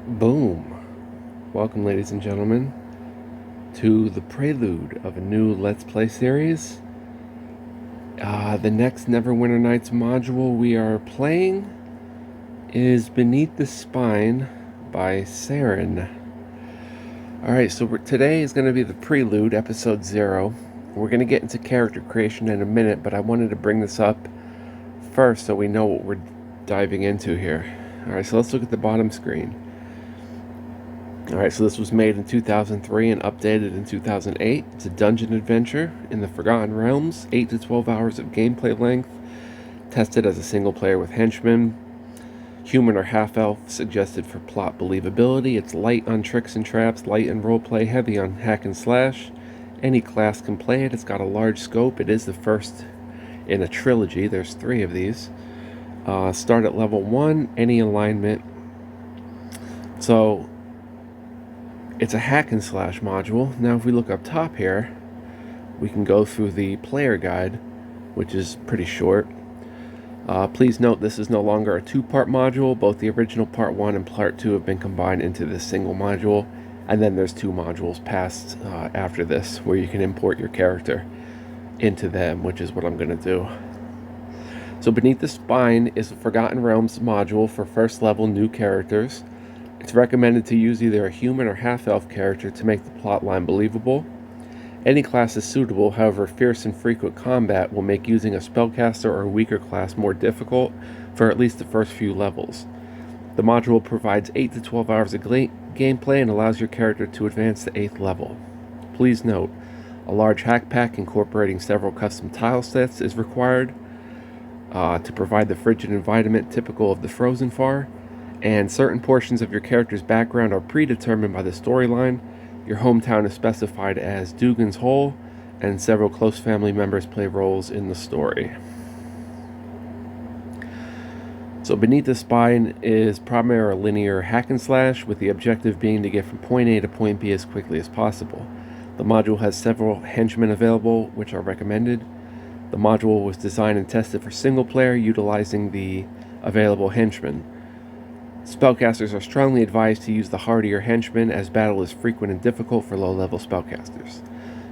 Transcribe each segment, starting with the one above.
Boom. Welcome, ladies and gentlemen, to the prelude of a new Let's Play series. The next Neverwinter Nights module we are playing is Beneath the Spine by Saren. Alright, so today is going to be the prelude, episode 0. We're going to get into character creation in a minute, but I wanted to bring this up first so we know what we're diving into here. Alright, so let's look at the bottom screen. Alright, so this was made in 2003 and updated in 2008. It's a dungeon adventure in the Forgotten Realms, 8 to 12 hours of gameplay length, tested as a single player with henchmen. Human or half-elf, suggested for plot believability. It's light on tricks and traps, light in roleplay, heavy on hack and slash. Any class can play it. It's got a large scope. It is the first in a trilogy. There's 3 of these. Start at level 1, any alignment. So it's a hack and slash module. Now if we look up top here, we can go through the player guide, which is pretty short. Please note this is no longer a 2-part module. Both the original part 1 and part 2 have been combined into this single module, and then there's 2 modules past after this where you can import your character into them, which is what I'm going to do. So Beneath the Spine is a Forgotten Realms module for first level new characters. It's recommended to use either a human or half-elf character to make the plotline believable. Any class is suitable, however, fierce and frequent combat will make using a spellcaster or a weaker class more difficult for at least the first few levels. The module provides 8 to 12 hours of gameplay and allows your character to advance to 8th level. Please note, a large hack pack incorporating several custom tile sets is required to provide the frigid environment typical of the Frozen Far. And certain portions of your character's background are predetermined by the storyline. Your hometown is specified as Dugan's Hole, and several close family members play roles in the story. So Beneath the Spine is primarily a linear hack and slash, with the objective being to get from point A to point B as quickly as possible. The module has several henchmen available, which are recommended. The module was designed and tested for single player, utilizing the available henchmen. Spellcasters are strongly advised to use the hardier henchmen, as battle is frequent and difficult for low-level spellcasters.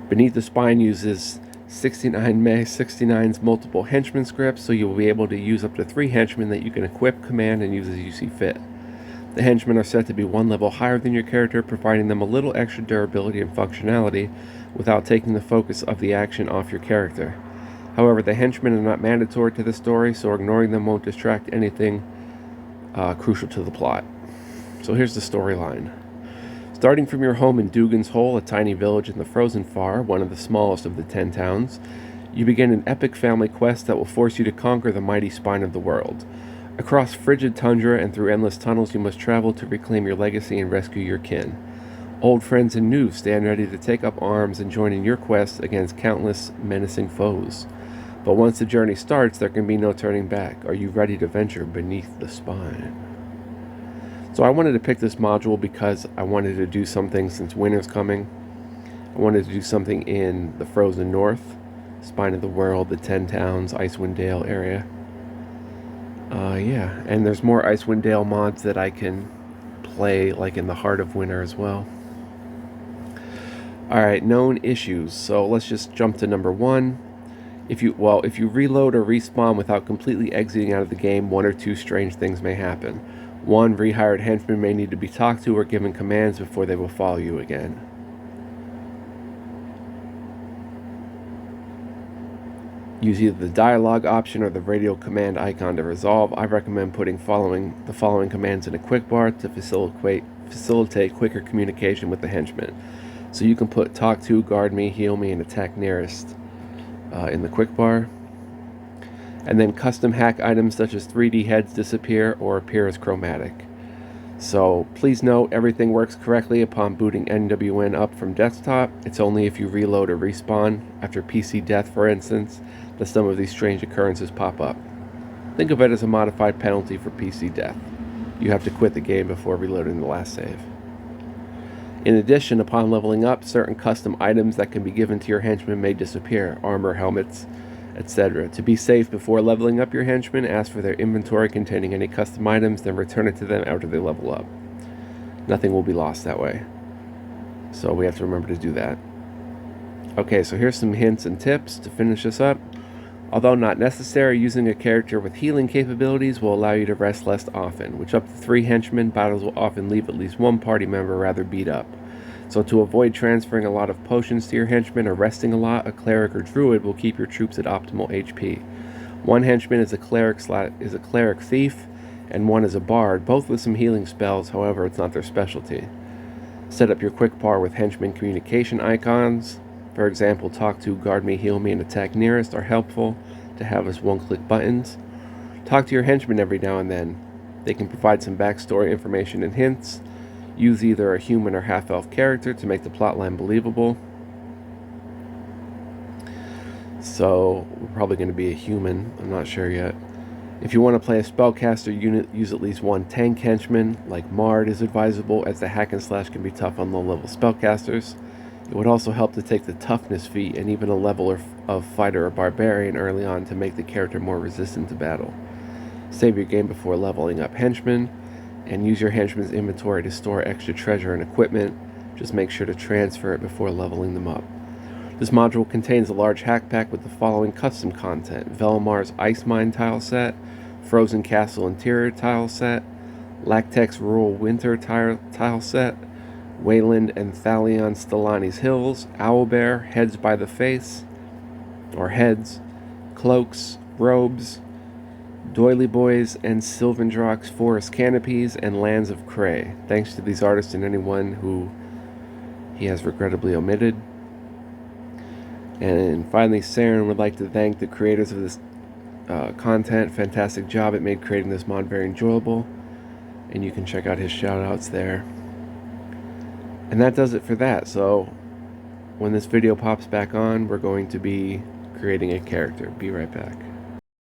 Beneath the Spine uses 69's multiple henchman scripts, so you will be able to use up to 3 henchmen that you can equip, command, and use as you see fit. The henchmen are said to be 1 level higher than your character, providing them a little extra durability and functionality without taking the focus of the action off your character. However, the henchmen are not mandatory to the story, so ignoring them won't distract anything crucial to the plot. So here's the storyline. Starting from your home in Dugan's Hole, a tiny village in the Frozen Far, one of the smallest of the 10 towns, you begin an epic family quest that will force you to conquer the mighty spine of the world. Across frigid tundra and through endless tunnels you must travel to reclaim your legacy and rescue your kin. Old friends and new stand ready to take up arms and join in your quest against countless menacing foes. But once the journey starts, there can be no turning back. Are you ready to venture beneath the spine? So I wanted to pick this module because I wanted to do something since winter's coming. I wanted to do something in the Frozen North, Spine of the World, the 10 Towns, Icewind Dale area. Yeah, and there's more Icewind Dale mods that I can play, like in the Heart of Winter as well. Alright, known issues. So let's just jump to number 1. If you reload or respawn without completely exiting out of the game, 1 or 2 strange things may happen. 1, rehired henchmen may need to be talked to or given commands before they will follow you again. Use either the dialogue option or the radio command icon to resolve. I recommend putting the following commands in a quick bar to facilitate quicker communication with the henchmen. So you can put talk to, guard me, heal me, and attack nearest in the quick bar. And then custom hack items such as 3D heads disappear or appear as chromatic. So please note, everything works correctly upon booting NWN up from desktop. It's only if you reload or respawn after PC death, for instance, that some of these strange occurrences pop up. Think of it as a modified penalty for PC death. You have to quit the game before reloading the last save. In addition, upon leveling up, certain custom items that can be given to your henchmen may disappear, armor, helmets, etc. To be safe before leveling up your henchmen, ask for their inventory containing any custom items, then return it to them after they level up. Nothing will be lost that way. So we have to remember to do that. Okay, so here's some hints and tips to finish this up. Although not necessary, using a character with healing capabilities will allow you to rest less often. With up to 3 henchmen, battles will often leave at least one party member rather beat up. So to avoid transferring a lot of potions to your henchmen or resting a lot, a cleric or druid will keep your troops at optimal HP. One henchman is a cleric thief, and one is a bard, both with some healing spells, however it's not their specialty. Set up your quick par with henchman communication icons. For example, talk to, guard me, heal me, and attack nearest are helpful to have as one-click buttons. Talk to your henchmen every now and then. They can provide some backstory information and hints. Use either a human or half-elf character to make the plotline believable. So, we're probably going to be a human. I'm not sure yet. If you want to play a spellcaster unit, use at least one tank henchman, like Mard is advisable, as the hack and slash can be tough on low-level spellcasters. It would also help to take the toughness feat and even a level of fighter or barbarian early on to make the character more resistant to battle. Save your game before leveling up henchmen, and use your henchman's inventory to store extra treasure and equipment. Just make sure to transfer it before leveling them up. This module contains a large hack pack with the following custom content: Velamar's Ice Mine tile set, Frozen Castle Interior tile set, Lactex Rural Winter tile set, Wayland and Thalion Stellani's Hills, Owlbear, Heads by the Face, or Heads, Cloaks, Robes, Doily Boys, and Sylvandrock's Forest Canopies, and Lands of Cray. Thanks to these artists and anyone who he has regrettably omitted. And finally, Saren would like to thank the creators of this content. Fantastic job. It made creating this mod very enjoyable. And you can check out his shoutouts there. And that does it for that. So when this video pops back on, we're going to be creating a character. Be right back.